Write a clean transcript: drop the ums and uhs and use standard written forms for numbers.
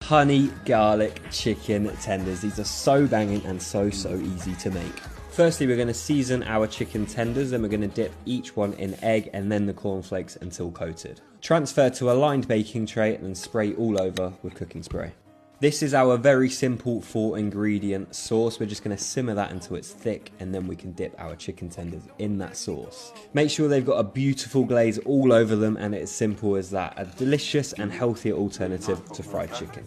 Honey garlic chicken tenders. These are so banging and so easy to make. Firstly, we're going to season our chicken tenders, then we're going to dip each one in egg and then the cornflakes until coated. Transfer to a lined baking tray and then spray all over with cooking spray. This is our very simple 4-ingredient sauce. We're just going to simmer that until it's thick and then we can dip our chicken tenders in that sauce. Make sure they've got a beautiful glaze all over them and it's simple as that. A delicious and healthier alternative to fried chicken.